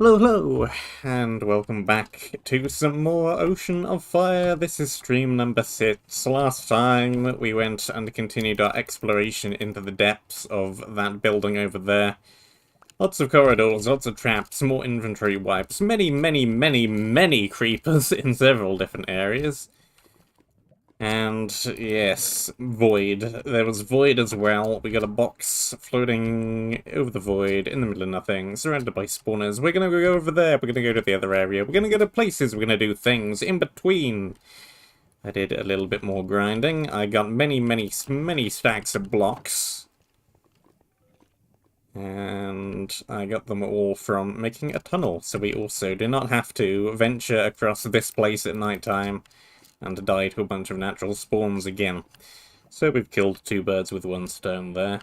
Hello, hello, and welcome back to some more Ocean of Fire. This is stream number 6. Last time we went and continued our exploration into the depths of that building over there. Lots of corridors, lots of traps, more inventory wipes, many creepers in several different areas. And yes, void. There was void as well. We got a box floating over the void in the middle of nothing, surrounded by spawners. We're gonna go over there. We're gonna go to the other area. We're gonna go to places. We're gonna do things in between. I did a little bit more grinding. I got many stacks of blocks. And I got them all from making a tunnel, so we also do not have to venture across this place at night time and die to a bunch of natural spawns again. So we've killed two birds with one stone there.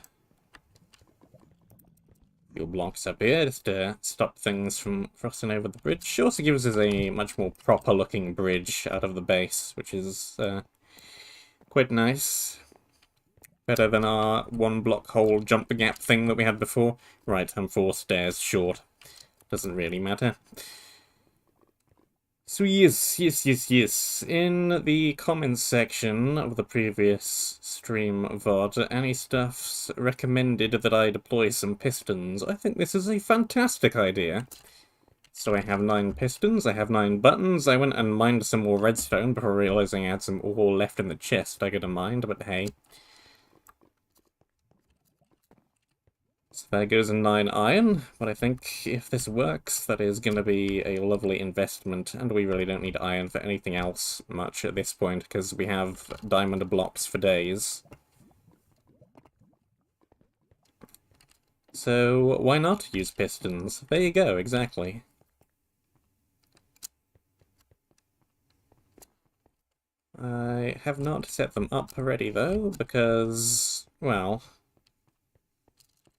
Few blocks up here just to stop things from crossing over the bridge. It also gives us a much more proper looking bridge out of the base, which is quite nice. Better than our one block hole jump the gap thing that we had before. Right, I'm 4 stairs short. Doesn't really matter. So yes. In the comments section of the previous stream VOD, any stuff's recommended that I deploy some pistons. I think this is a fantastic idea. So I have 9 pistons, I have 9 buttons. I went and mined some more redstone before realizing I had some ore left in the chest I could have mined, but hey. So there goes a 9 iron, but I think if this works, that is going to be a lovely investment, and we really don't need iron for anything else much at this point, because we have diamond blocks for days. So why not use pistons? There you go, exactly. I have not set them up already, though, because, well,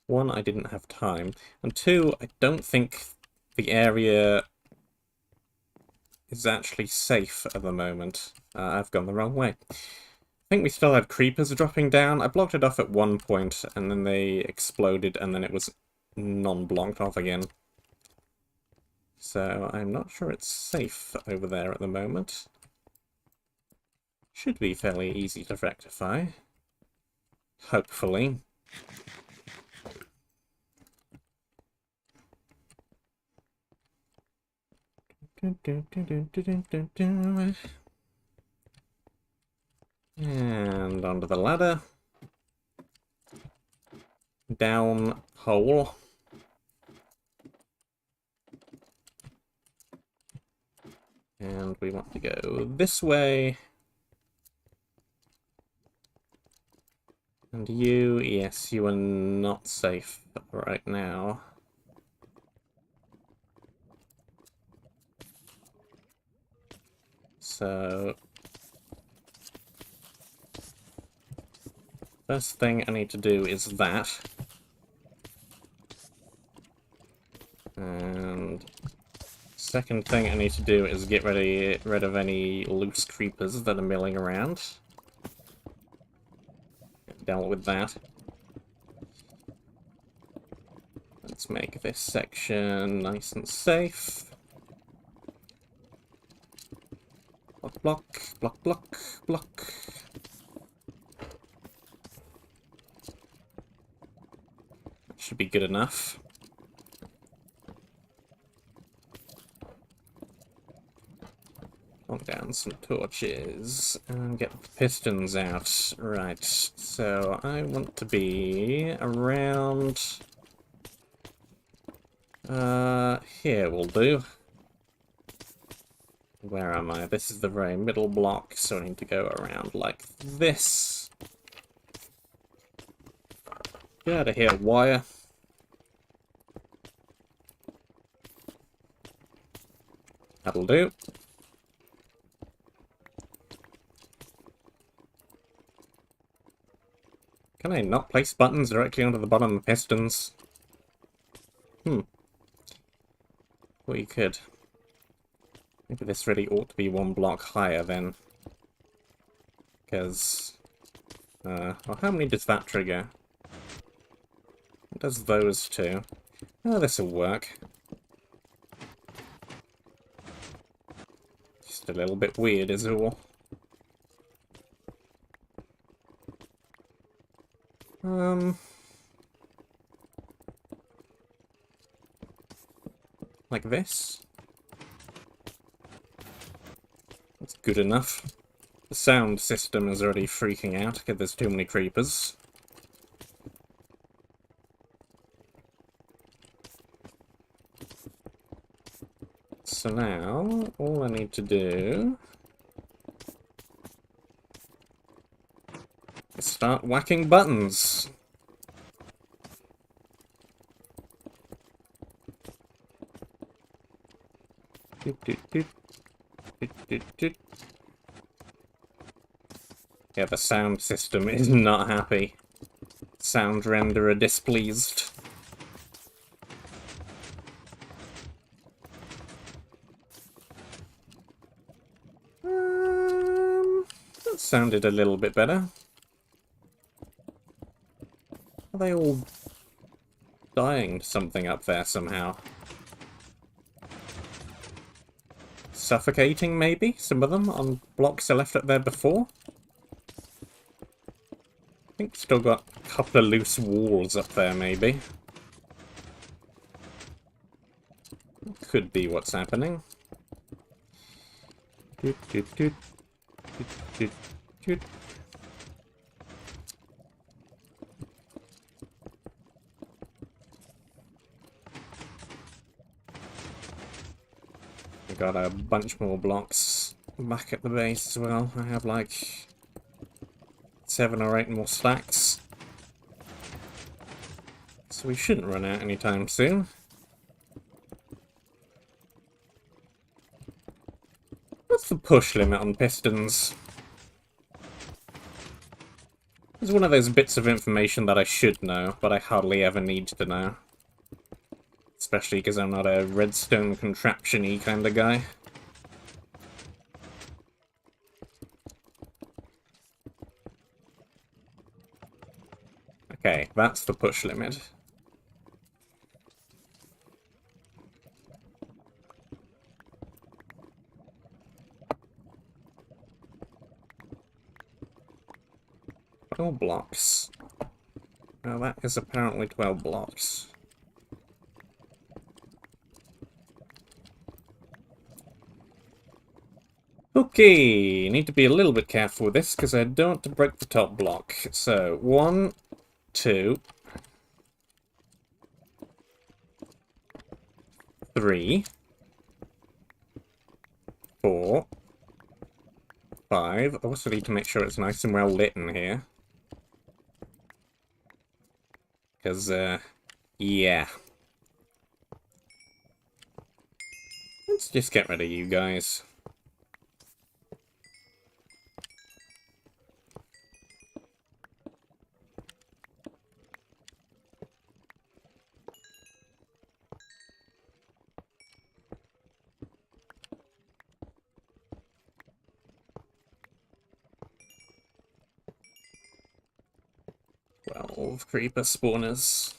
1, I didn't have time, and 2, I don't think the area is actually safe at the moment. I've gone the wrong way. I think we still had creepers dropping down. I blocked it off at one point, and then they exploded, and then it was non-blocked off again. So I'm not sure it's safe over there at the moment. Should be fairly easy to rectify. Hopefully. And onto the ladder. Down hole. And we want to go this way. And you, yes, you are not safe right now. So, first thing I need to do is that. And second thing I need to do is get rid of any loose creepers that are milling around. Dealt with that. Let's make this section nice and safe. Block. That should be good enough. Knock down some torches and get the pistons out. Right, so I want to be around... here will do. Where am I? This is the very middle block, so I need to go around like this. Get out of here, wire. That'll do. Can I not place buttons directly onto the bottom of pistons? Well, you could. Maybe this really ought to be 1 block higher then. Because... well, how many does that trigger? It does those two. Oh, this'll work. Just a little bit weird is all. Like this. That's good enough. The sound system is already freaking out because there's too many creepers. So now, all I need to do is start whacking buttons. Yeah, the sound system is not happy. Sound renderer displeased. That sounded a little bit better. Are they all dying to something up there somehow? Suffocating, maybe? Some of them on blocks I left up there before? I think still got a couple of loose walls up there, maybe. Could be what's happening. We got a bunch more blocks back at the base as well. I have like 7 or 8 more stacks. So we shouldn't run out anytime soon. What's the push limit on pistons? It's one of those bits of information that I should know, but I hardly ever need to know. Especially because I'm not a redstone contraption-y kind of guy. Okay, that's the push limit. All blocks. Now that is apparently 12 blocks. Okay, need to be a little bit careful with this because I don't want to break the top block. So, 1, 2, 3, 4, 5. I also need to make sure it's nice and well lit in here. Because, yeah. Let's just get rid of you guys. Creeper spawners.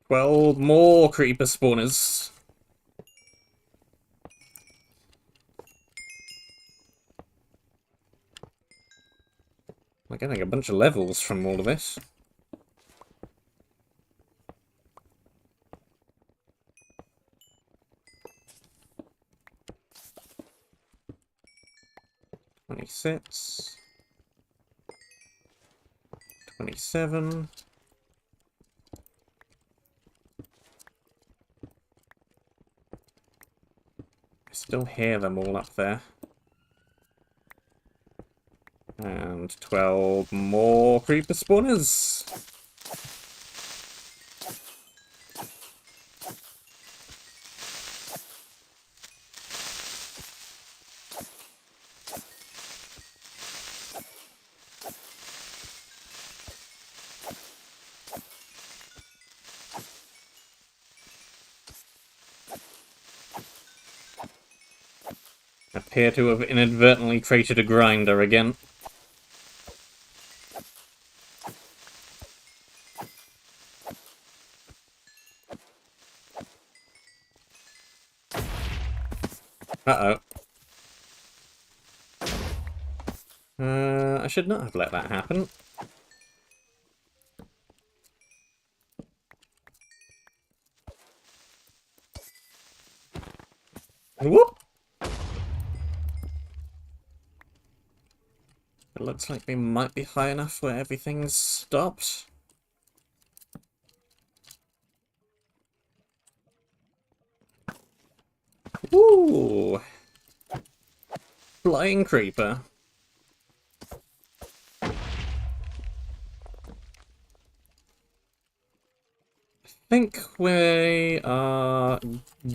Well, more creeper spawners. I'm getting a bunch of levels from all of this. $26, $27. I still hear them all up there. And 12 more creeper spawners. Appear to have inadvertently created a grinder again. Uh-oh. I should not have let that happen. Whoop! It looks like we might be high enough where everything's stopped. Ooh! Flying creeper. I think we are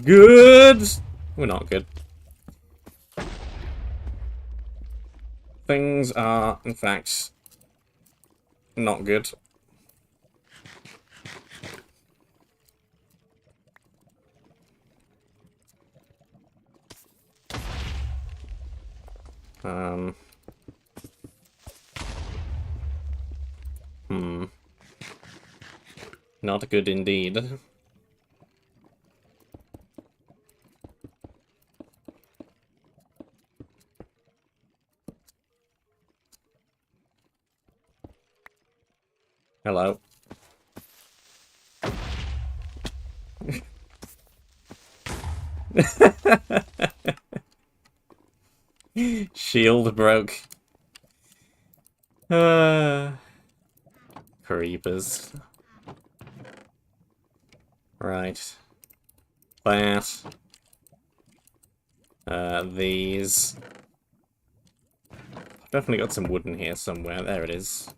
good. We're not good. Things are, in fact, not good. Not good indeed. Hello. Shield broke. Creepers. Right. That. These. I've definitely got some wood in here somewhere. There it is.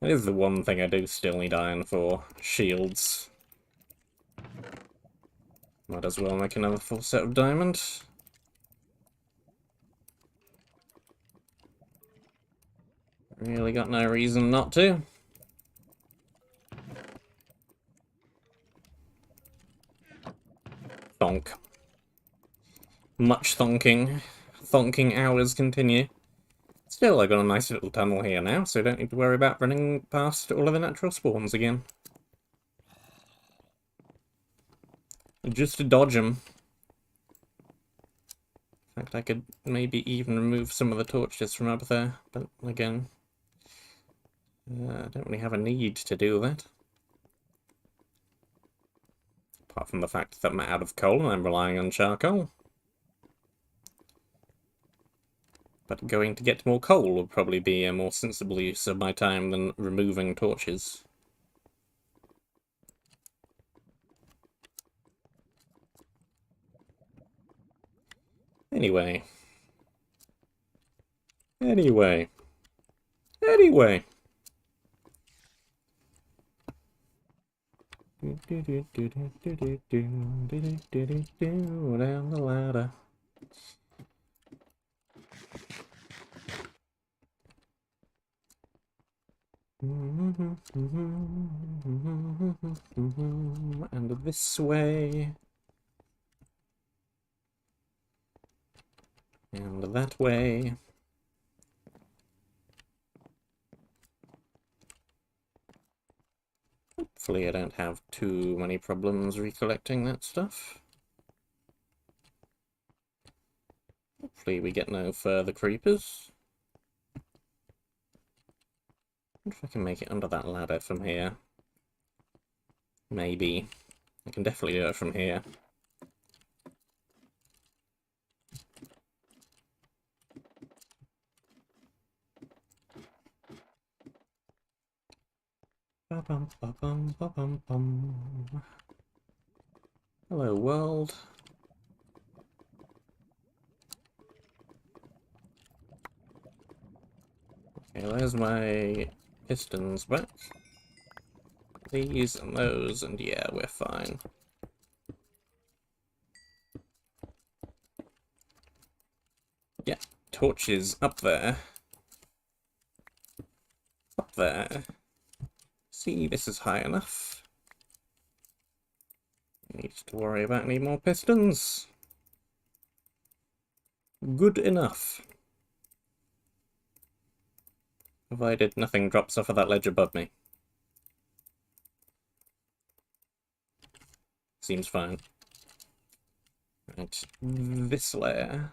That is the one thing I do still need iron for. Shields. Might as well make another full set of diamond. Really got no reason not to. Thonk. Much thonking. Thonking hours continue. Still, I've got a nice little tunnel here now, so I don't need to worry about running past all of the natural spawns again. Just to dodge them. In fact, I could maybe even remove some of the torches from up there, but again, I don't really have a need to do that. Apart from the fact that I'm out of coal and I'm relying on charcoal. But going to get more coal would probably be a more sensible use of my time than removing torches. Anyway. Anyway. Down the ladder. And this way. And that way. Hopefully I don't have too many problems recollecting that stuff. Hopefully we get no further creepers. I wonder if I can make it under that ladder from here. Maybe. I can definitely do it from here. Hello, world. Okay, there's my pistons back. These and those, and yeah, we're fine. Yeah, torches up there. Up there. See, this is high enough. Need to worry about any more pistons. Good enough. Provided nothing drops off of that ledge above me. Seems fine. Right, this layer.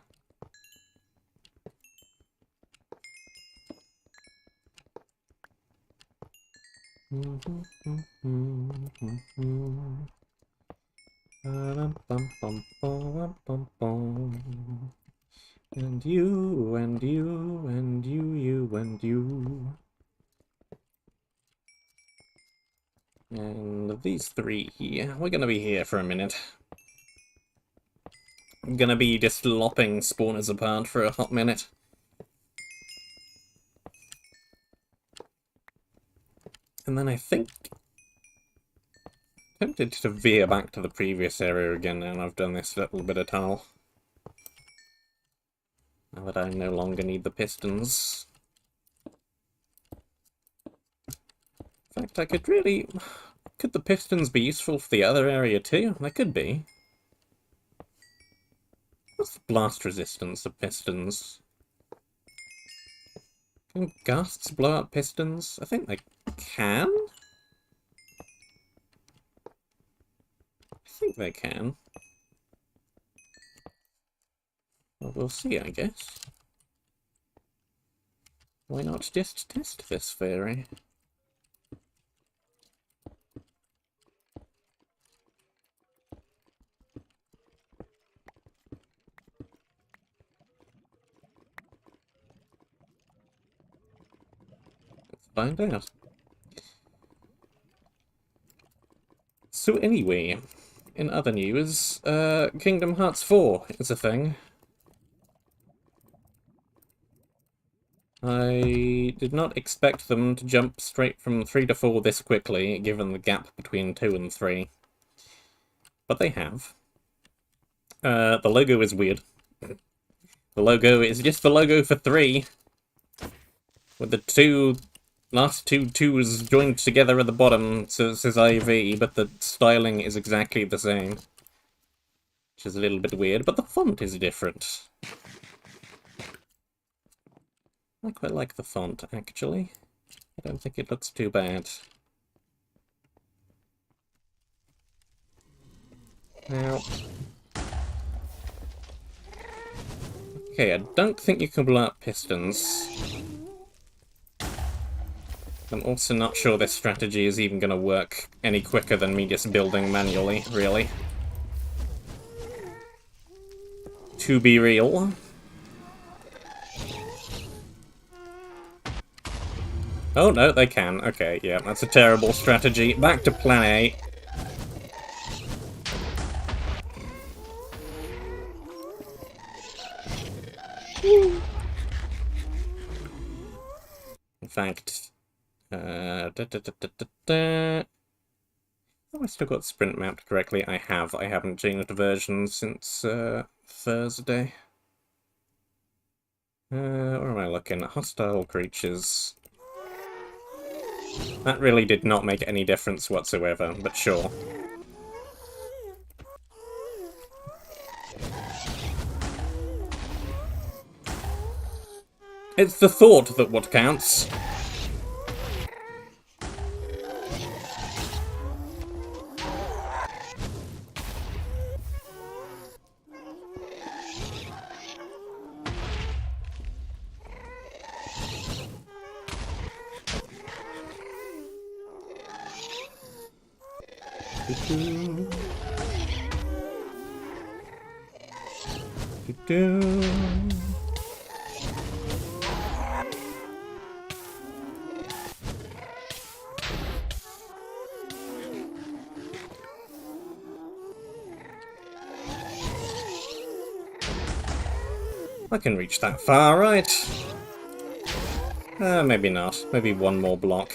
And you, and you, and you, and you. And these three here. We're gonna be here for a minute. I'm gonna be just lopping spawners apart for a hot minute. And then I think... tempted to veer back to the previous area again now I've done this little bit of tunnel. Now that I no longer need the pistons. In fact, I could really... could the pistons be useful for the other area too? They could be. What's the blast resistance of pistons? Can ghasts blow up pistons? I think they can. I think they can. Well, we'll see, I guess. Why not just test this theory? Let's find out. So anyway, in other news, Kingdom Hearts 4 is a thing. I did not expect them to jump straight from 3 to 4 this quickly, given the gap between 2 and 3. But they have. The logo is weird. The logo is just the logo for 3. With the last two 2s joined together at the bottom, so it says IV, but the styling is exactly the same. Which is a little bit weird, but the font is different. I quite like the font, actually. I don't think it looks too bad. Now... okay, I don't think you can blow up pistons. I'm also not sure this strategy is even going to work any quicker than me just building manually, really. To be real. Oh, no, they can. Okay, yeah, that's a terrible strategy. Back to plan A. In fact... oh, I still got sprint mapped correctly. I have. I haven't changed versions since Thursday. Where am I looking? Hostile creatures. That really did not make any difference whatsoever, but sure. It's the thought that what counts. I can reach that far, right? Maybe not. Maybe one more block.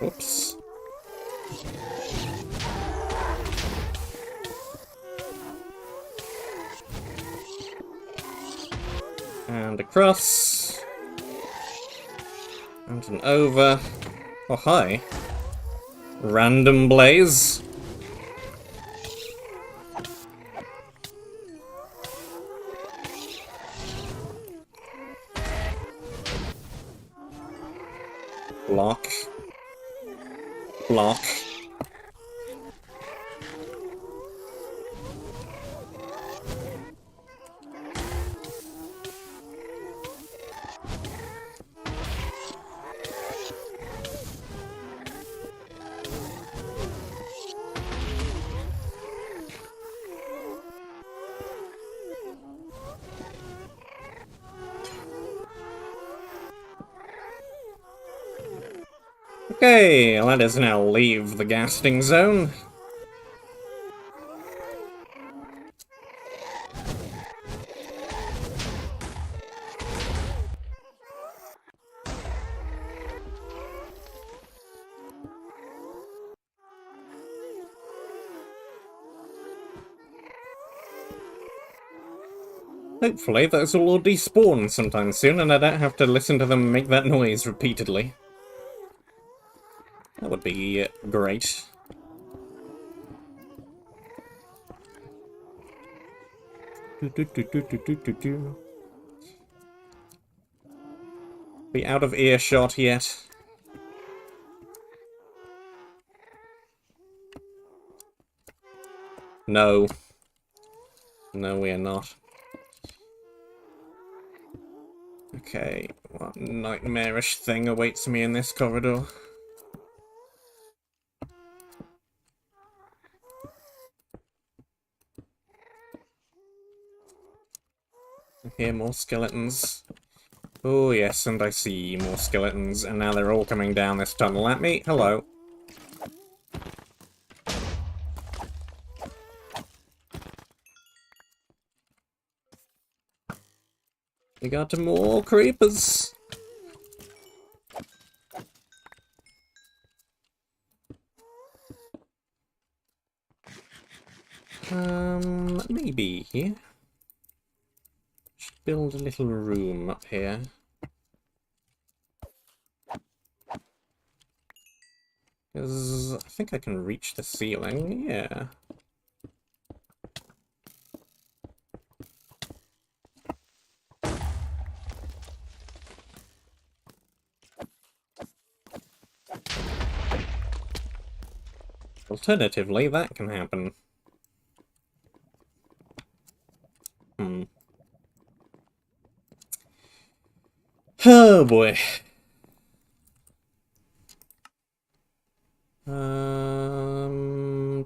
Oops. And across. And over. Oh, hi. Random blaze. Block. Block. Okay, let us now leave the gasting zone. Hopefully those will all despawn sometime soon and I don't have to listen to them make that noise repeatedly. That would be great. Be out of earshot yet. No. No, we are not. Okay, what nightmarish thing awaits me in this corridor? I hear more skeletons. Oh yes, and I see more skeletons, and now they're all coming down this tunnel at me. Hello. We got more creepers. Maybe. Should build a little room up here. Because I think I can reach the ceiling, yeah. Alternatively, that can happen. Oh boy.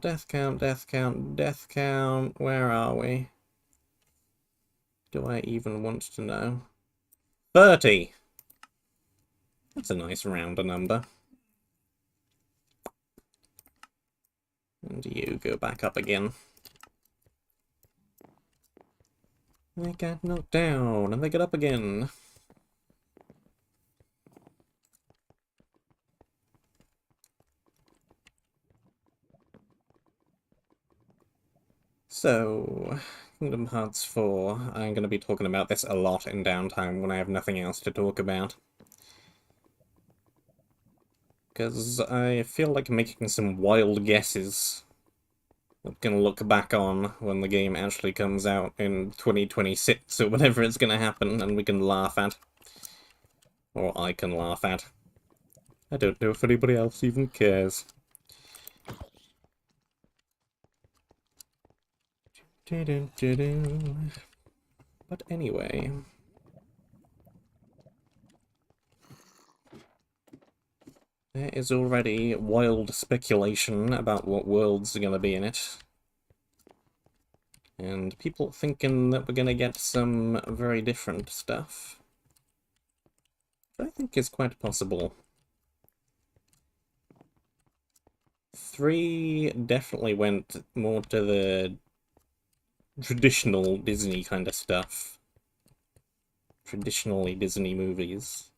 Death count, death count, death count. Where are we? Do I even want to know? 30! That's a nice rounder number. And you go back up again. They get knocked down, and they get up again. So, Kingdom Hearts 4, I'm going to be talking about this a lot in downtime when I have nothing else to talk about. Because I feel like making some wild guesses I'm gonna look back on when the game actually comes out in 2026 or whatever it's gonna happen, and we can laugh at. Or I can laugh at. I don't know if anybody else even cares. But anyway... there is already wild speculation about what worlds are going to be in it. And people thinking that we're going to get some very different stuff. Which I think is quite possible. 3 definitely went more to the traditional Disney kind of stuff. Traditionally Disney movies.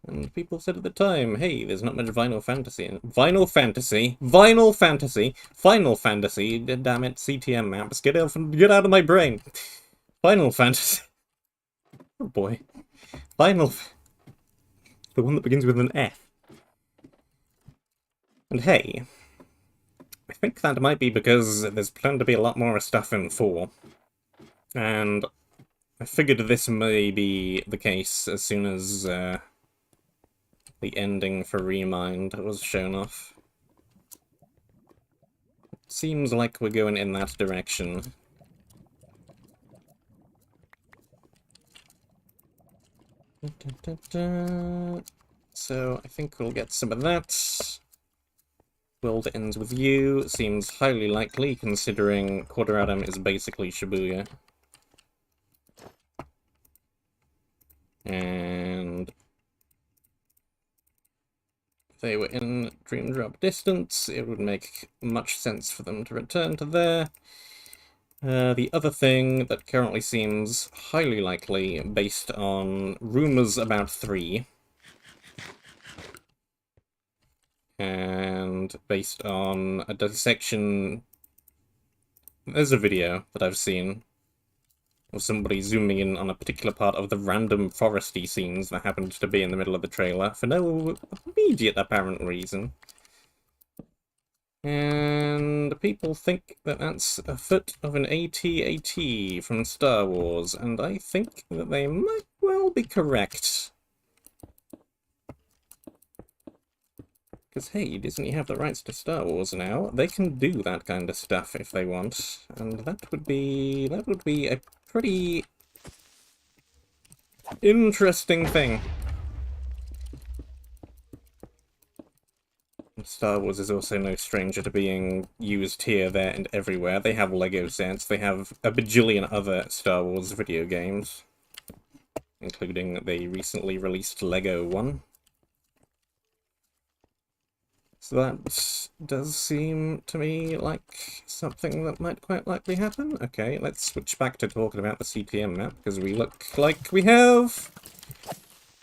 And people said at the time, hey, there's not much Final Fantasy in it. Vinyl Fantasy! Vinyl Fantasy! Final Fantasy! Damn it, CTM maps, get out of my brain! Final Fantasy! Oh boy. Final. The one that begins with an F. And hey, I think that might be because there's planned to be a lot more stuff in 4. And I figured this may be the case as soon as the ending for Remind was shown off. Seems like we're going in that direction. So I think we'll get some of that. World ends with you. Seems highly likely, considering Quadratum is basically Shibuya. And if they were in Dream Drop distance, it would make much sense for them to return to there. The other thing that currently seems highly likely, based on rumors about 3, and based on a dissection... There's a video that I've seen of somebody zooming in on a particular part of the random foresty scenes that happened to be in the middle of the trailer, for no immediate apparent reason. And people think that that's a foot of an AT-AT from Star Wars, and I think that they might well be correct. Because, hey, Disney have the rights to Star Wars now. They can do that kind of stuff if they want, and that would be a pretty interesting thing. Star Wars is also no stranger to being used here, there, and everywhere. They have Lego sets. They have a bajillion other Star Wars video games, including the recently released Lego one. So that does seem to me like something that might quite likely happen. Okay, let's switch back to talking about the CPM map, because we look like we have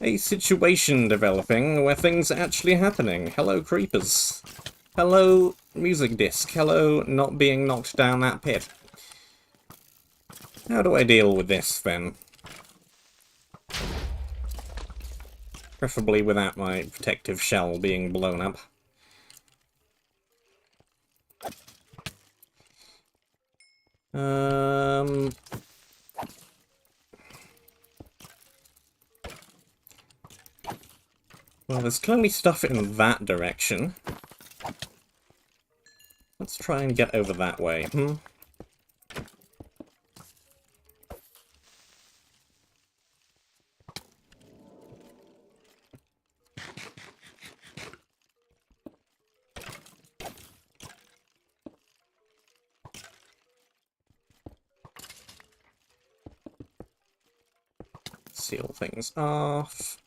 a situation developing where things are actually happening. Hello, creepers. Hello, music disc. Hello, not being knocked down that pit. How do I deal with this, then? Preferably without my protective shell being blown up. Well, there's clearly stuff in that direction. Let's try and get over that way. Seal things off.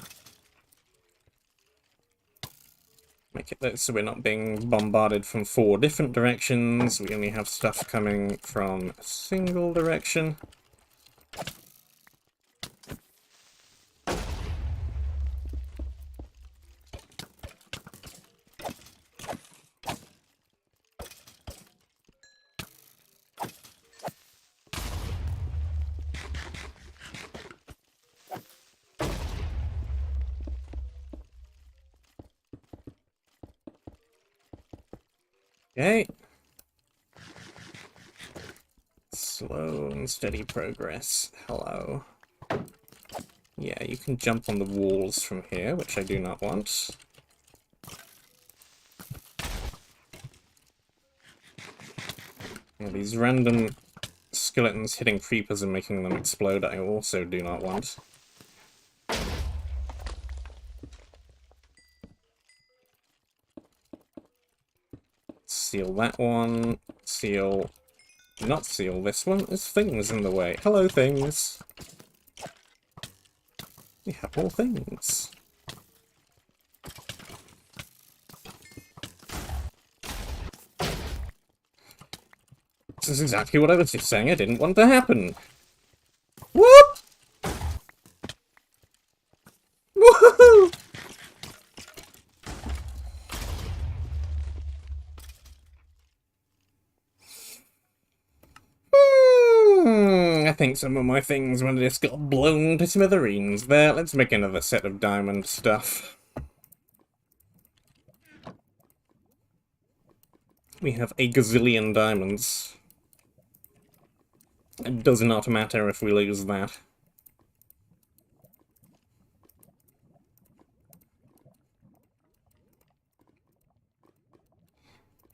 Make it so we're not being bombarded from 4 different directions. We only have stuff coming from a single direction. Okay. Slow and steady progress. Hello. Yeah, you can jump on the walls from here, which I do not want. Yeah, these random skeletons hitting creepers and making them explode, I also do not want. Seal that one. Seal... Not seal this one. There's things in the way. Hello, things. We have more things. This is exactly what I was just saying I didn't want to happen. Whoop! Woohoo! I think some of my things when just got blown to smithereens. There, let's make another set of diamond stuff. We have a gazillion diamonds. It does not matter if we lose that.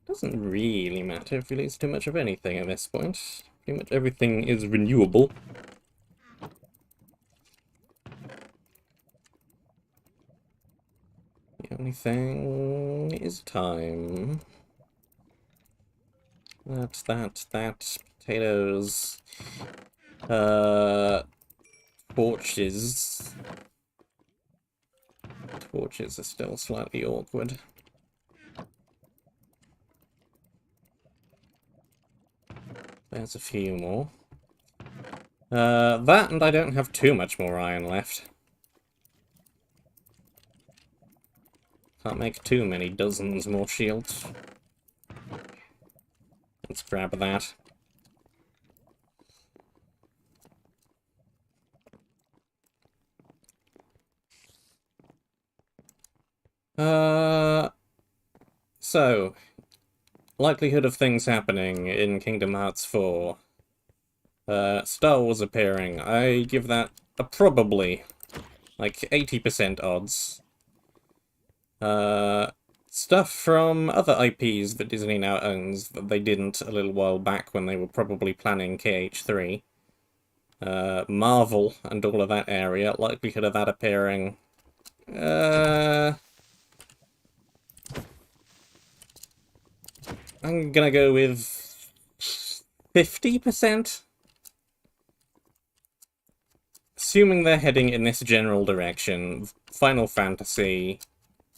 Doesn't really matter if we lose too much of anything at this point. Pretty much everything is renewable. The only thing is time. That's that. Potatoes. Torches. Torches are still slightly awkward. There's a few more. That, and I don't have too much more iron left. Can't make too many dozens more shields. Let's grab that. So, likelihood of things happening in Kingdom Hearts 4. Star Wars appearing. I give that a probably, like 80% odds. Stuff from other IPs that Disney now owns that they didn't a little while back when they were probably planning KH3. Marvel and all of that area. Likelihood of that appearing. I'm gonna go with 50%. Assuming they're heading in this general direction, Final Fantasy,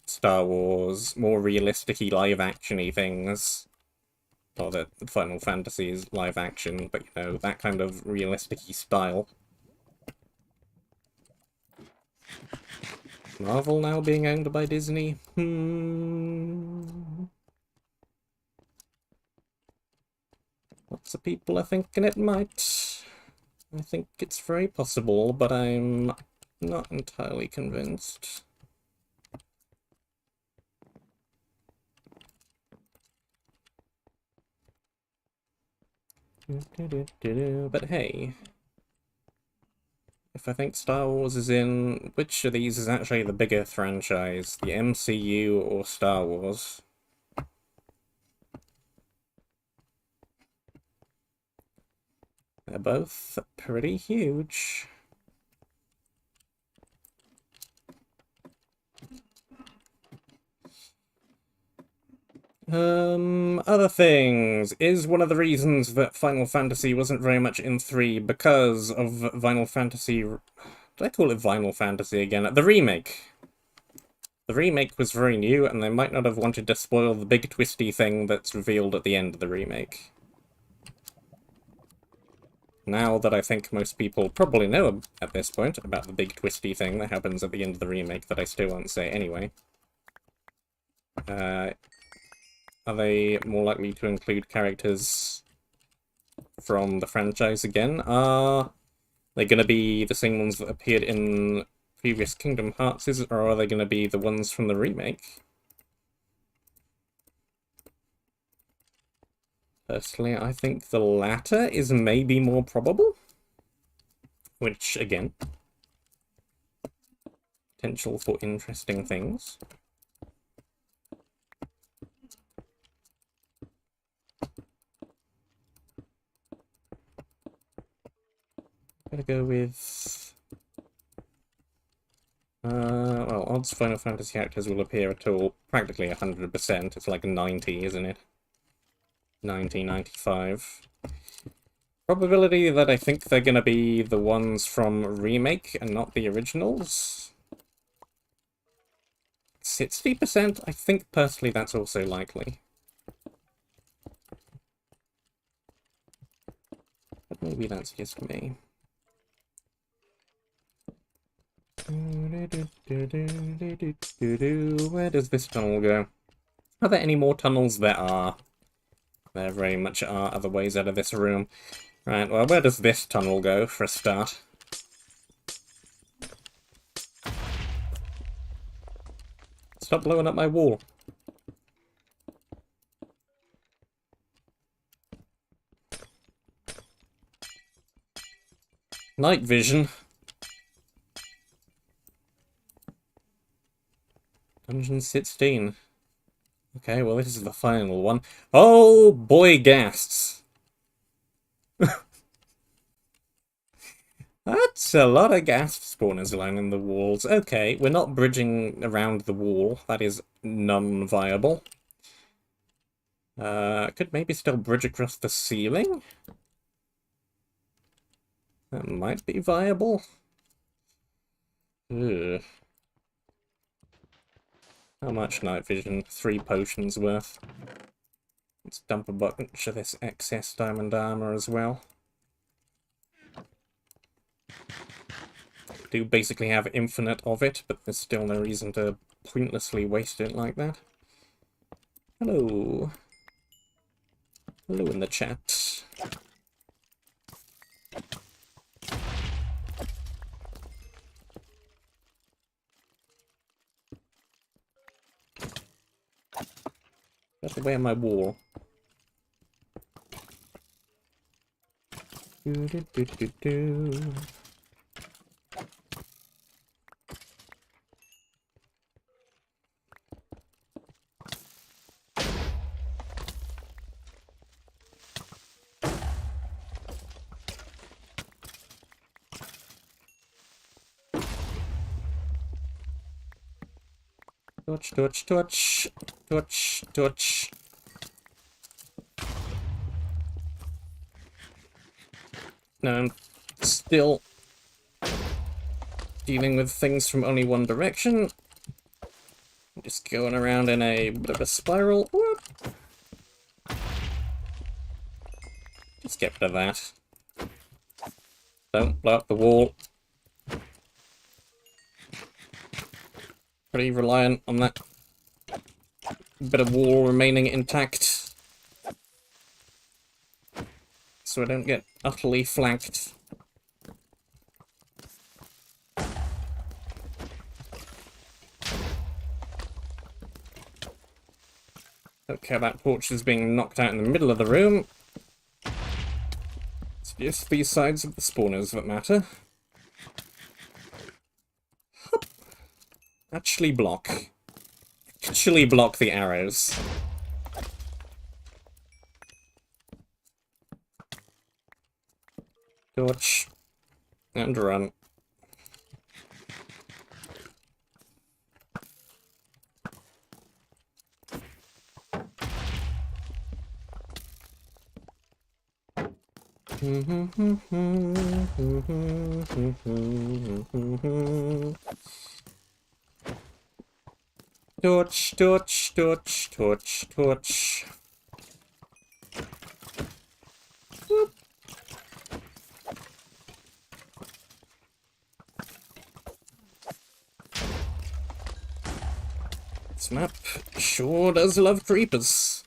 Star Wars, more realistic-y live-action-y things. Not that Final Fantasy is live-action, but, you know, that kind of realistic-y style. Marvel now being owned by Disney? Lots of people are thinking it might. I think it's very possible, but I'm not entirely convinced. But hey, if I think Star Wars is in, which of these is actually the bigger franchise, the MCU or Star Wars? They're both pretty huge. Other things. Is one of the reasons that Final Fantasy wasn't very much in 3 because of Final Fantasy... Did I call it Final Fantasy again? The remake. The remake was very new, and they might not have wanted to spoil the big twisty thing that's revealed at the end of the remake. Now that I think most people probably know at this point about the big twisty thing that happens at the end of the remake that I still won't say anyway. Are they more likely to include characters from the franchise again? Are they going to be the same ones that appeared in previous Kingdom Hearts, or are they going to be the ones from the remake? Personally, I think the latter is maybe more probable. Which, again, potential for interesting things. Gonna go with... well, odds Final Fantasy characters will appear at all. Practically 100%. It's like 90, isn't it? 90, 95. Probability that I think they're gonna be the ones from Remake and not the originals? 60%? I think personally that's also likely. But maybe that's just me. Where does this tunnel go? Are there any more tunnels? There are. There very much are other ways out of this room. Right, well, where does this tunnel go, for a start? Stop blowing up my wall. Night vision. Dungeon 16. Okay, well, this is the final one. Oh, boy, ghasts. That's a lot of ghast spawners lining the walls. Okay, we're not bridging around the wall. That is non-viable. Could maybe still bridge across the ceiling? That might be viable. Ugh. How much night vision? 3 potions worth. Let's dump a bunch of this excess diamond armor as well. Do basically have infinite of it, but there's still no reason to pointlessly waste it like that. Hello. Hello in the chat. Get away on my wall. Do do do do do. Touch, touch, touch, touch, touch. No, I'm still dealing with things from only one direction. Just going around in a bit of a spiral. Whoop. Just get rid of that. Don't blow up the wall. Pretty reliant on that bit of wall remaining intact, so I don't get utterly flanked. Okay, that porch is being knocked out in the middle of the room. It's just these sides of the spawners that matter. Hup. Actually block. Actually block the arrows. Dodge. And run. Torch, torch, torch, torch, torch. Whoop. This map sure does love creepers.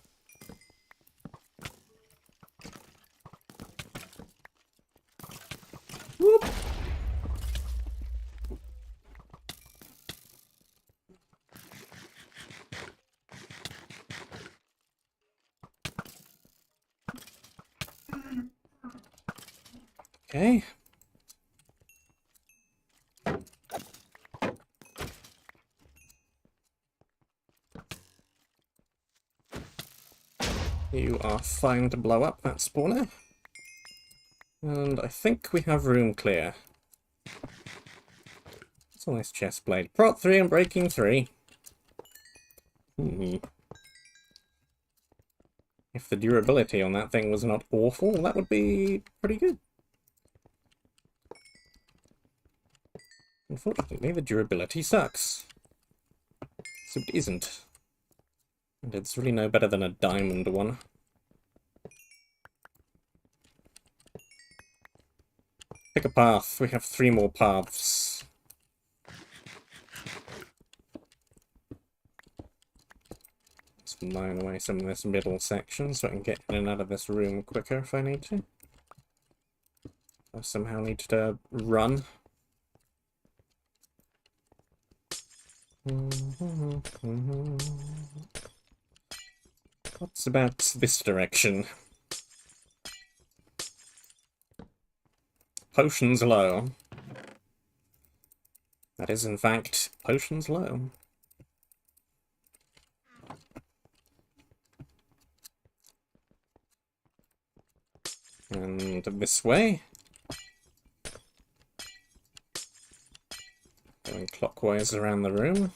Whoop. Okay. You are fine to blow up that spawner. And I think we have room clear. It's a nice chest blade. Prot 3 and breaking 3. If the durability on that thing was not awful, that would be pretty good. Unfortunately, the durability sucks. So it isn't. And it's really no better than a diamond one. Pick a path. We have 3 more paths. Let's mine away some of this middle section so I can get in and out of this room quicker if I need to. I somehow need to run. What's about this direction? Potions low. That is, in fact, potions low. And this way. Going clockwise around the room.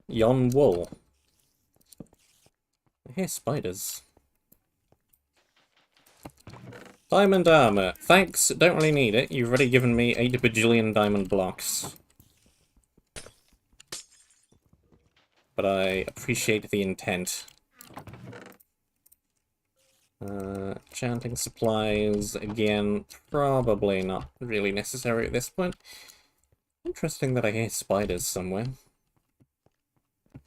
Yon wool. I hear spiders. Diamond armor. Thanks, don't really need it. You've already given me 8 bajillion diamond blocks. But I appreciate the intent. Chanting supplies, again, probably not really necessary at this point. Interesting that I hear spiders somewhere. I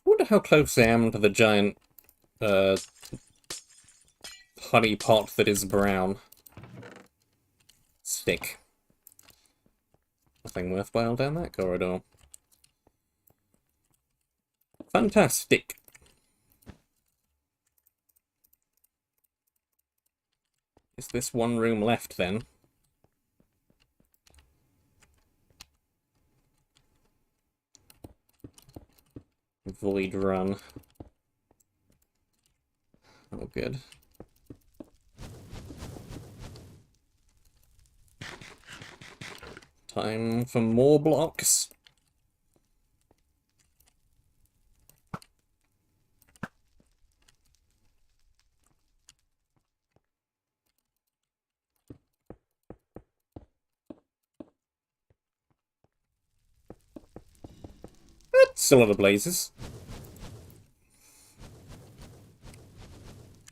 wonder how close I am to the giant honey pot that is brown. Stick. Nothing worthwhile down that corridor. Fantastic. Is this one room left then? Void run. Oh, good. Time for more blocks. That's a lot of blazes.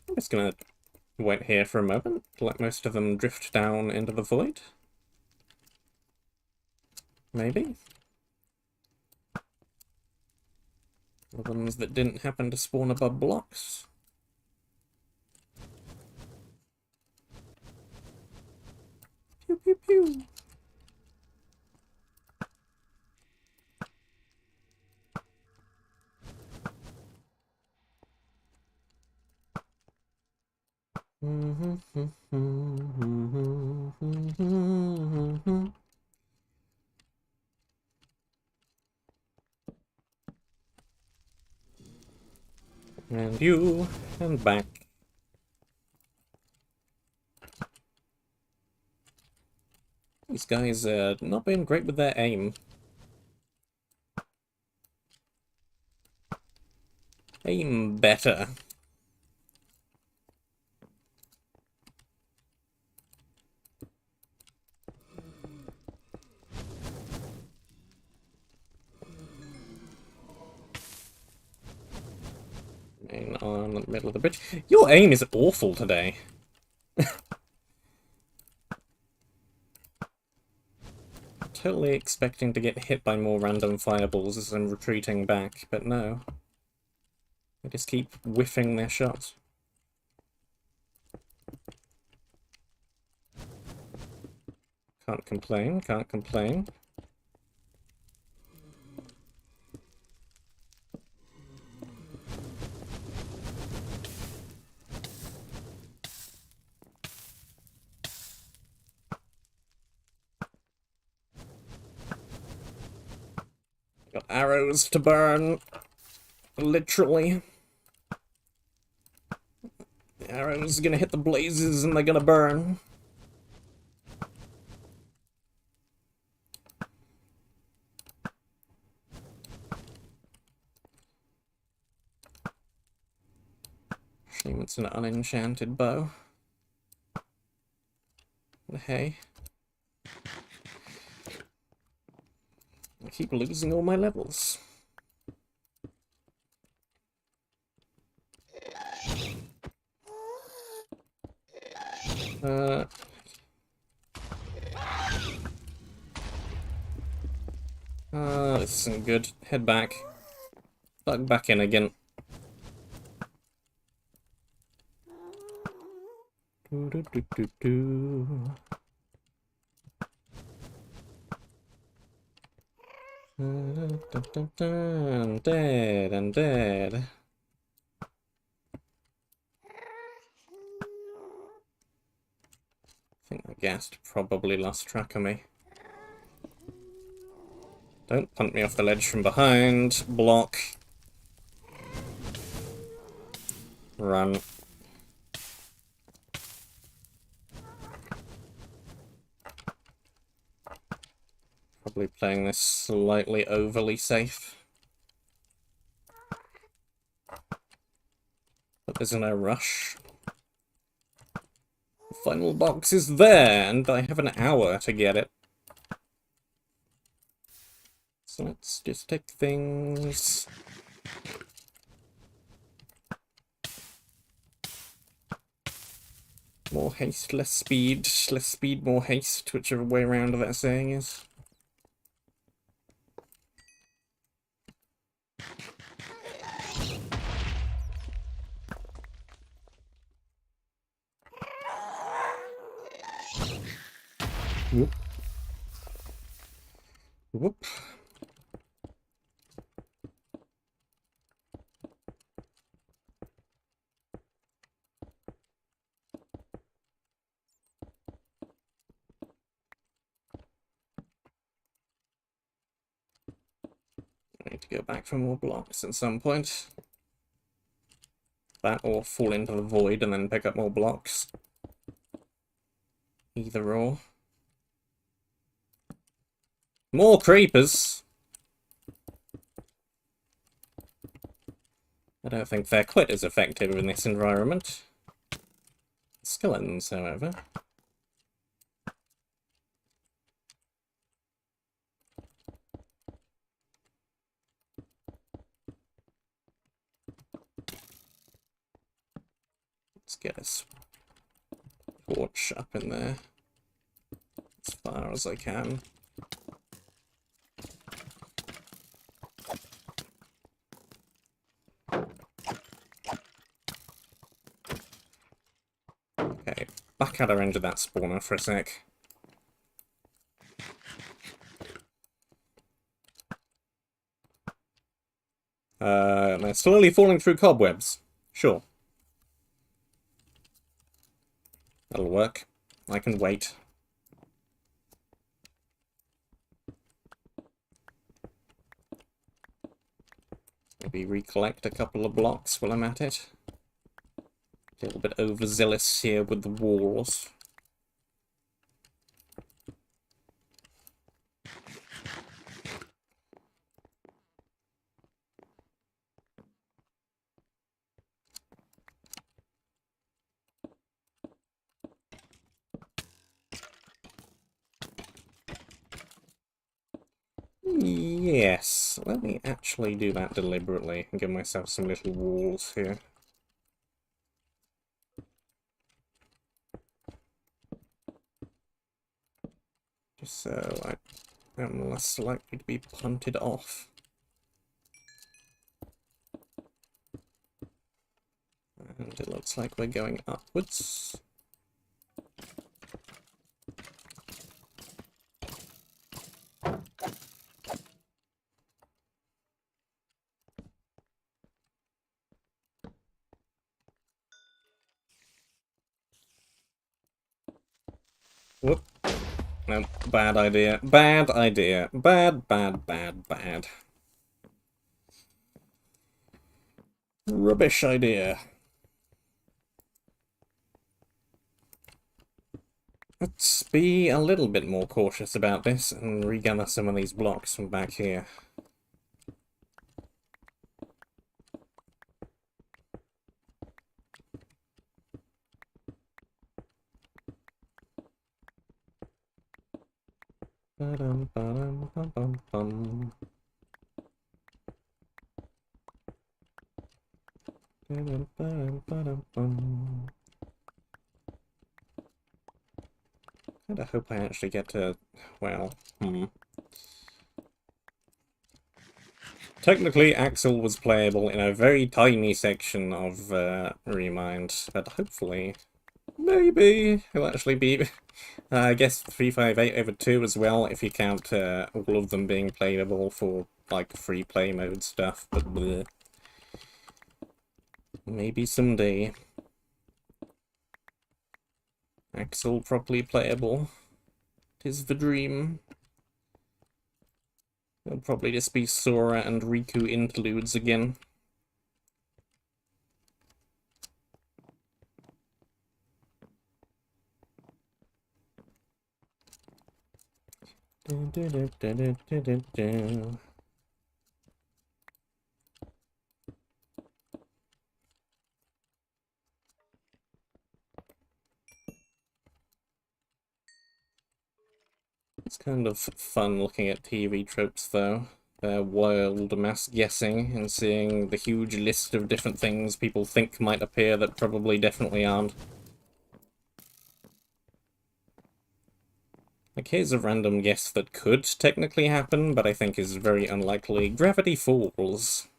I'm just gonna wait here for a moment, let most of them drift down into the void. Maybe. The ones that didn't happen to spawn above blocks. Pew pew pew. And you, and back. These guys are not being great with their aim. Aim better. On the middle of the bridge. Your aim is awful today. Totally expecting to get hit by more random fireballs as I'm retreating back, but no. They just keep whiffing their shots. Can't complain, can't complain. Got arrows to burn. Literally. The arrows are gonna hit the blazes and they're gonna burn. Shame it's an unenchanted bow. But hey. I keep losing all my levels. I This isn't good. Head back. Plug back in again. Do, do, do, do, do. I'm dead, I'm dead. I think the ghast probably lost track of me. Don't punt me off the ledge from behind. Block. Run. Probably playing this slightly overly safe. But there's no rush. The final box is there, and I have an hour to get it. So let's just take things. More haste, less speed. Less speed, more haste, whichever way around that saying is. Whoop. Whoop. I need to go back for more blocks at some point. That or fall into the void and then pick up more blocks. Either or. More creepers! I don't think they're quite as effective in this environment. Skeletons, however. Let's get a torch up in there as far as I can. Okay, back out our end of that spawner for a sec. They're slowly falling through cobwebs. Sure. That'll work. I can wait. Maybe recollect a couple of blocks while I'm at it. A little bit overzealous here with the walls. Yes, let me actually do that deliberately and give myself some little walls here. Just so I am less likely to be punted off. And it looks like we're going upwards. Whoop. No, bad idea. Bad idea. Bad, bad, bad, bad. Rubbish idea. Let's be a little bit more cautious about this and regather some of these blocks from back here. Ba-dum, ba-dum, bum-bum-bum. Ba-dum, ba-dum, ba-dum-bum. I hope I actually get to, well, Technically, Axel was playable in a very tiny section of Remind, but hopefully, maybe he'll actually be, I guess 358/2 as well, if you count all of them being playable for, like, free play mode stuff, but bleh. Maybe someday. Axel properly playable. 'Tis the dream. It'll probably just be Sora and Riku interludes again. It's kind of fun looking at TV tropes, though. Their wild mass guessing and seeing the huge list of different things people think might appear that probably definitely aren't. Like, here's a random guess that could technically happen, but I think is very unlikely. Gravity Falls.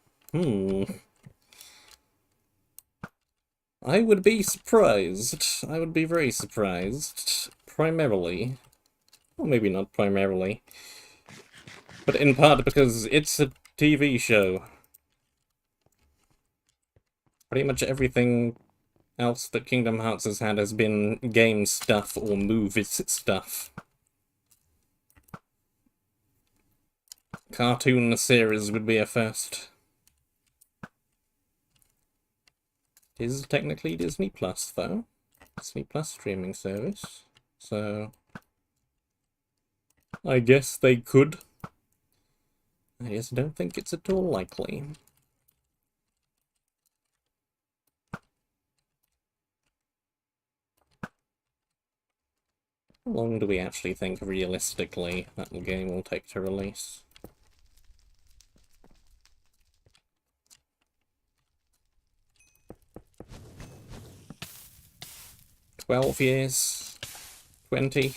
I would be surprised. I would be very surprised. Primarily. Well, maybe not primarily. But in part because it's a TV show. Pretty much everything else that Kingdom Hearts has had has been game stuff or movies stuff. Cartoon series would be a first. It is technically Disney Plus, though. Disney Plus streaming service. So I guess they could. I just don't think it's at all likely. How long do we actually think realistically that the game will take to release? 12 years? 20?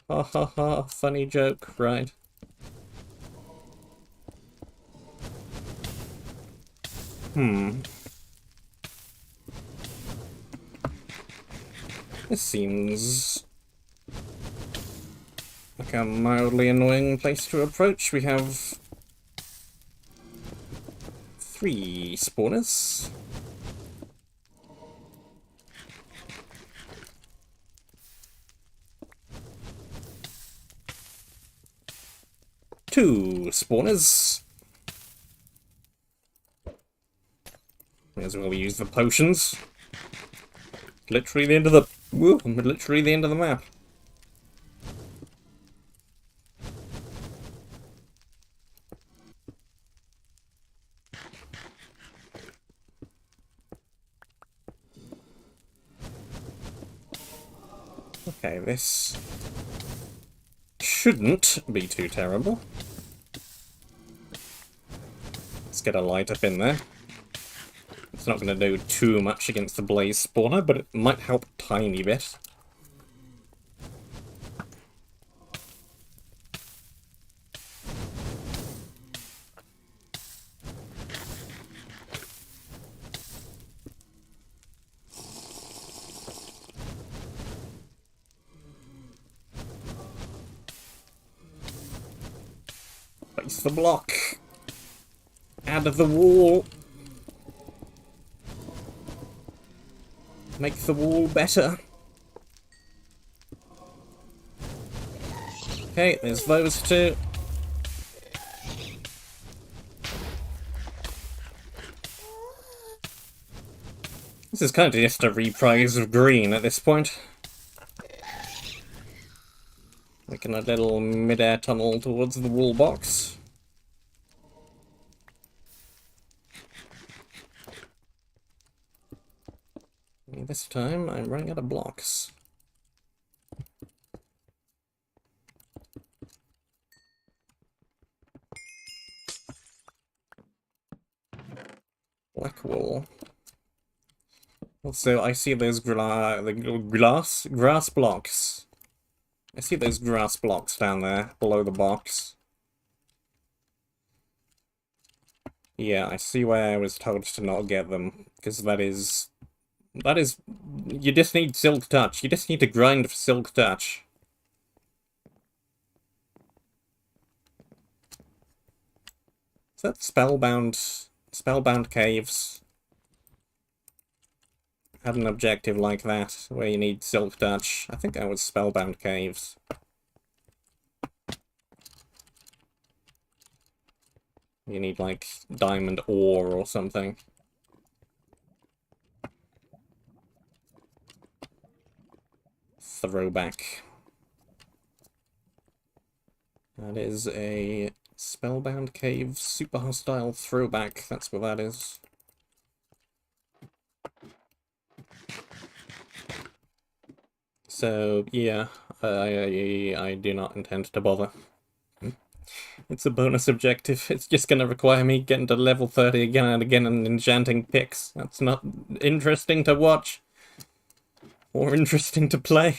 Ha ha ha, funny joke, right? This seems like a mildly annoying place to approach. We have 3 spawners. Two spawners. May as well use the potions. Literally the end of the... Woo, literally the end of the map. Okay, this shouldn't be too terrible. Let's get a light up in there. It's not going to do too much against the blaze spawner, but it might help a tiny bit. Place the block. Add the wall. Make the wall better. Okay, there's those two. This is kind of just a reprise of green at this point. Making a little mid-air tunnel towards the wall box. This time, I'm running out of blocks. Black wool. Also, I see those grass blocks. I see those grass blocks down there below the box. Yeah, I see why I was told to not get them, because that is, you just need Silk Touch. You just need to grind for Silk Touch. Is that Spellbound Caves? Had an objective like that, where you need Silk Touch. I think that was Spellbound Caves. You need, like, diamond ore or something. Throwback. That is a Spellbound Cave super hostile throwback. That's what that is. So, yeah, I do not intend to bother. It's a bonus objective. It's just gonna require me getting to level 30 again and again and enchanting picks. That's not interesting to watch. Or interesting to play.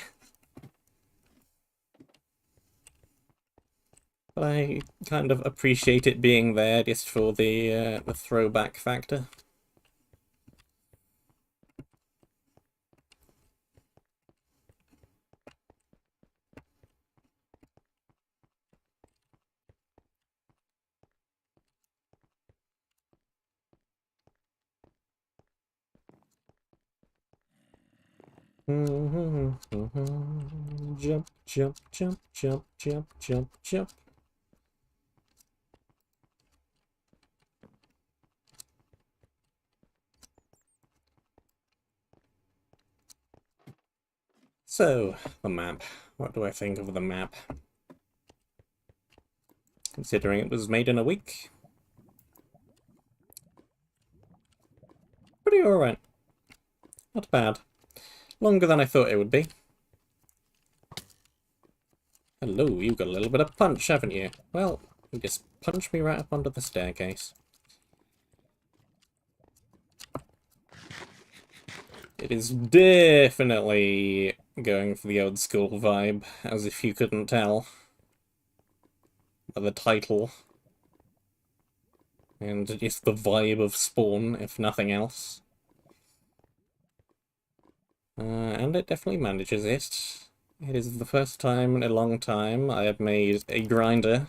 But I kind of appreciate it being there just for the throwback factor. Jump, jump, jump, jump, jump, jump, jump. So, the map. What do I think of the map? Considering it was made in a week. Pretty alright. Not bad. Longer than I thought it would be. Hello, you've got a little bit of punch, haven't you? Well, you just punch me right up onto the staircase. It is definitely going for the old school vibe, as if you couldn't tell by the title. And just the vibe of Spawn, if nothing else. And it definitely manages it. It is the first time in a long time I have made a grinder.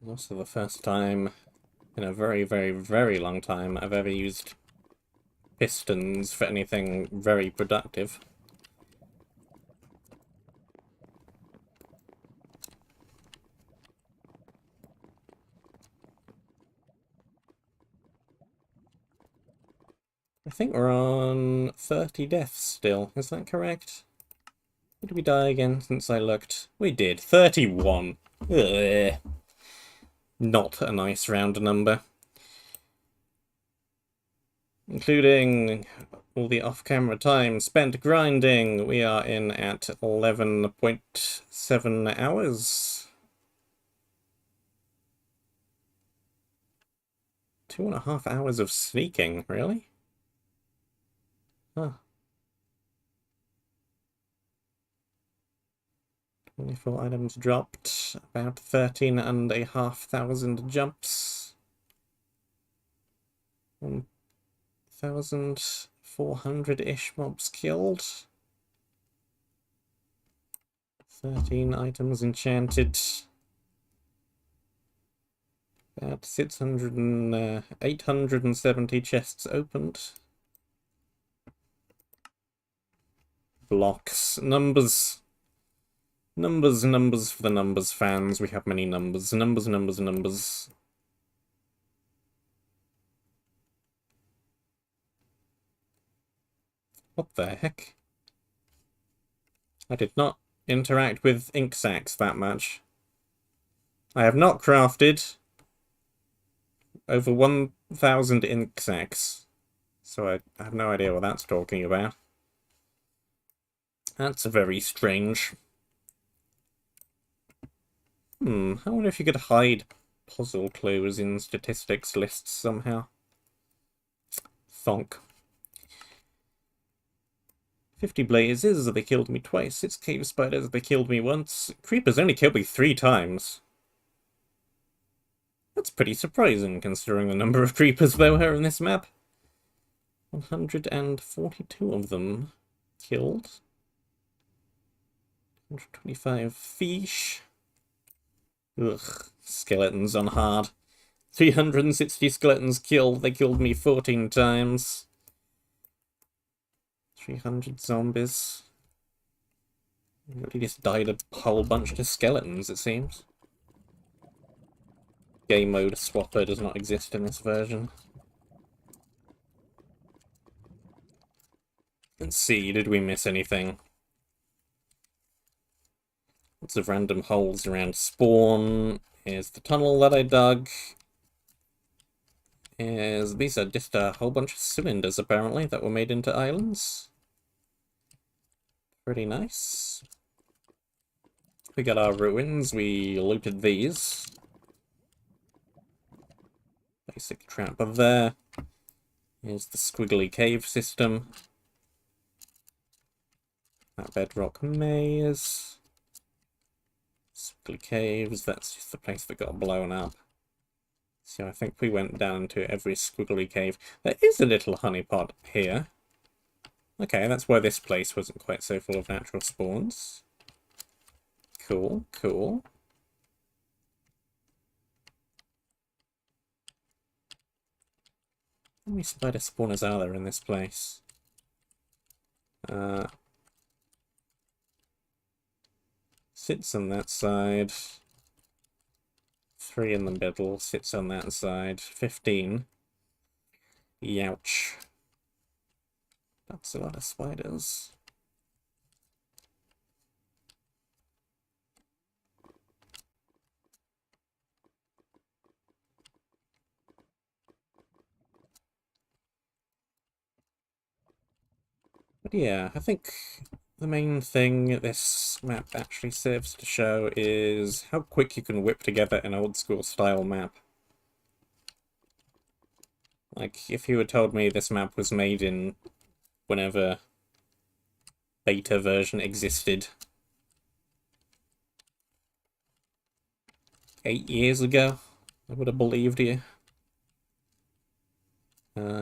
Also the first time in a very, very, very long time I've ever used pistons for anything very productive. I think we're on 30 deaths still, is that correct? Did we die again since I looked? We did. 31. Ugh. Not a nice round number. Including all the off-camera time spent grinding, we are in at 11.7 hours. 2.5 hours of sneaking, really? Huh. 24 items dropped, about 13,500 jumps. 1,400-ish mobs killed. 13 items enchanted. About 870 chests opened. Blocks. Numbers. Numbers, numbers for the numbers fans. We have many numbers. Numbers, numbers, numbers. What the heck? I did not interact with ink sacks that much. I have not crafted over 1,000 ink sacks. So I have no idea what that's talking about. That's very strange. I wonder if you could hide puzzle clues in statistics lists somehow. Thonk. 50 blazes, they killed me twice. 6 cave spiders, they killed me once. Creepers only killed me 3 times. That's pretty surprising, considering the number of creepers there were in this map. 142 of them killed. 125 fish. Ugh, skeletons on hard. 360 skeletons killed. They killed me 14 times. 300 zombies. Really just died a whole bunch of skeletons, it seems. Game mode swapper does not exist in this version. Let's see, did we miss anything? Lots of random holes around spawn. Here's the tunnel that I dug. These are just a whole bunch of cylinders, apparently, that were made into islands. Pretty nice. We got our ruins, we looted these. Basic trapper there. Here's the squiggly cave system. That bedrock maze. Squiggly caves, that's just the place that got blown up. So I think we went down to every squiggly cave. There is a little honeypot here. Okay, that's why this place wasn't quite so full of natural spawns. Cool, cool. How many spider spawners are there in this place? Sits on that side. 3 in the middle, sits on that side. 15. Youch. That's a lot of spiders. But yeah, I think the main thing this map actually serves to show is how quick you can whip together an old school style map. Like, if you had told me this map was made in whenever beta version existed 8 years ago, I would have believed you.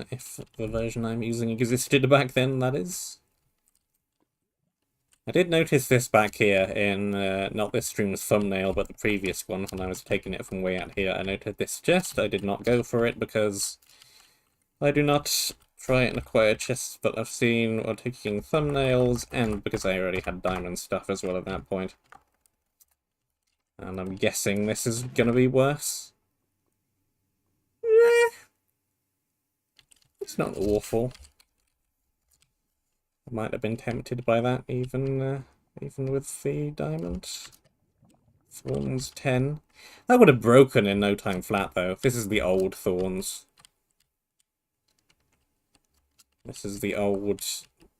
If the version I'm using existed back then, that is. I did notice this back here in, not this stream's thumbnail, but the previous one, when I was taking it from way out here. I noted this chest. I did not go for it because I do not try and acquire chests that I've seen or taking thumbnails, and because I already had diamond stuff as well at that point. And I'm guessing this is gonna be worse. It's not awful. I might have been tempted by that even with the diamond. Thorns 10. That would have broken in no time flat though. This is the old thorns. This is the old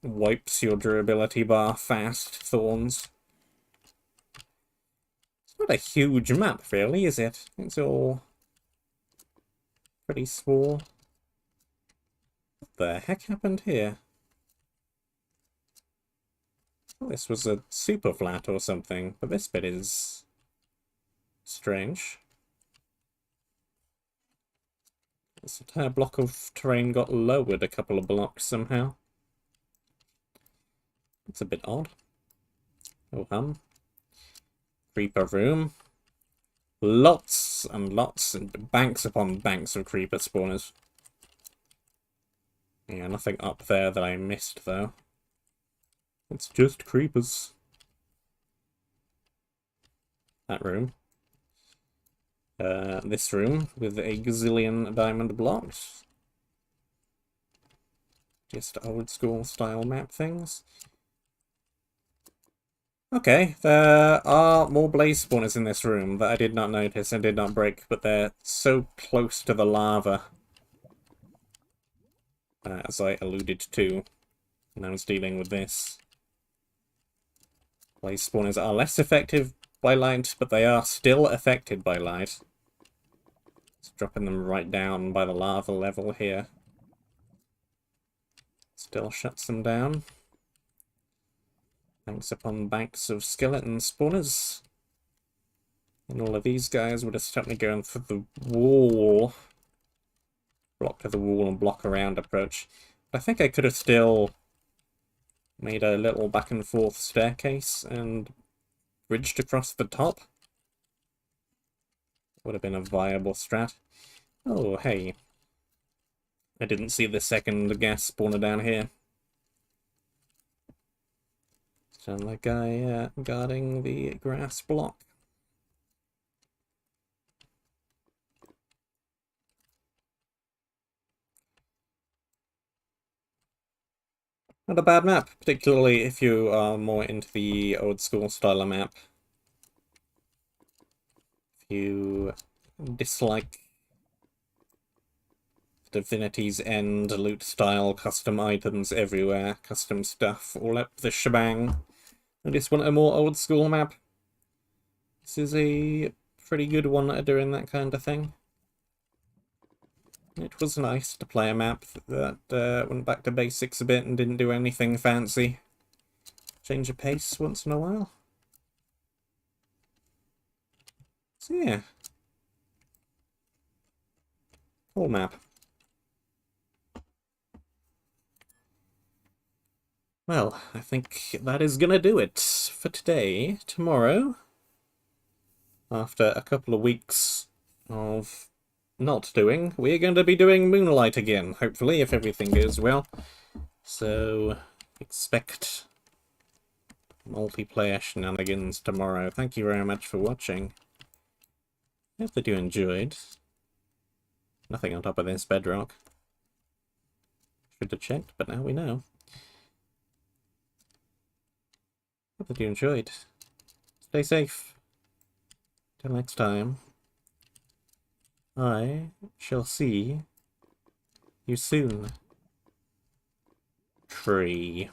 wipes your durability bar fast thorns. It's not a huge map really, is it? It's all pretty small. What the heck happened here? Oh, this was a super flat or something, but this bit is strange. This entire block of terrain got lowered a couple of blocks somehow. It's a bit odd. Oh, creeper room. Lots and lots and banks upon banks of creeper spawners. Yeah, nothing up there that I missed, though. It's just creepers. That room. This room with a gazillion diamond blocks. Just old school style map things. Okay, there are more blaze spawners in this room that I did not notice and did not break, but they're so close to the lava. As I alluded to when I was dealing with this. Blaze spawners are less effective by light, but they are still affected by light. It's dropping them right down by the lava level here. Still shuts them down. Thanks upon banks of skeleton spawners. And all of these guys would have certainly gone for the wall. Block to the wall and block around approach. But I think I could have still made a little back and forth staircase and bridged across the top. Would have been a viable strat. Oh, hey. I didn't see the second gas spawner down here. Sound like guy guarding the grass block. Not a bad map, particularly if you are more into the old school style of map. If you dislike Divinity's End, loot style, custom items everywhere, custom stuff, all up the shebang. I just want a more old school map. This is a pretty good one at doing that kind of thing. It was nice to play a map that went back to basics a bit and didn't do anything fancy. Change of pace once in a while. So yeah. Cool map. Well, I think that is gonna do it for today. Tomorrow, after a couple of weeks of not doing, we're going to be doing Moonlight again, hopefully, if everything goes well. So, expect multiplayer shenanigans tomorrow. Thank you very much for watching. Hope that you enjoyed. Nothing on top of this bedrock. Should have checked, but now we know. Hope that you enjoyed. Stay safe. Till next time. I shall see you soon. Tree.